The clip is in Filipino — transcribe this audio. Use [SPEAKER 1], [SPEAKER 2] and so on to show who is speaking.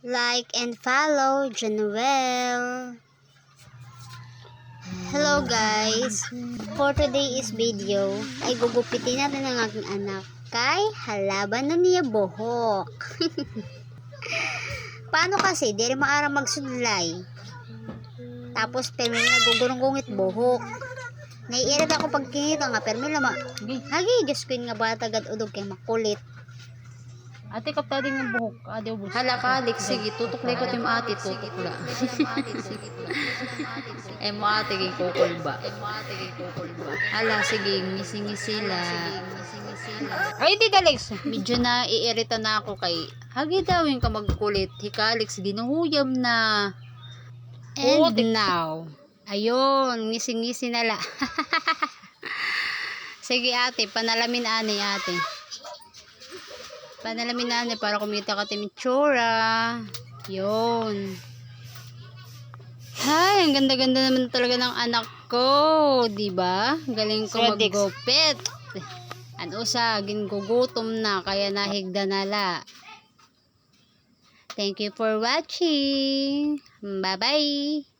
[SPEAKER 1] like and follow Januel. Hello guys, for today's video ay gugupitin natin ang aking anak kay halaban na niya buhok. Paano kasi di rin maara magsudlay tapos pero nagugurong-gungit buhok. Naiirit ako pag kinita nga pero may lama hagi Diyos ko nga bata agad udog kay makulit.
[SPEAKER 2] Ate kapta din ng buhok. Ate ubus.
[SPEAKER 1] Hala ka, sige, tutuklay ko tim ate, tutukla.
[SPEAKER 2] Mo ate kay kukulba.
[SPEAKER 1] Hala, sige, ngisi-ngisi lang.
[SPEAKER 2] Ay, di Alex.
[SPEAKER 1] Medyo na iirita na ako kay hagi dawin ka magkulit. Hikalix, ginuhuyam na. And now, ayun, ngisi-ngisi na la. Sige ate, panalamin ani ate. Panalamin na para kumita ka timitsura. Yun. Hay, ang ganda-ganda naman talaga ng anak ko. Diba? Galing ko maggupit. Ano sa, gingugutom na, kaya nahigda nala. Thank you for watching. Bye-bye.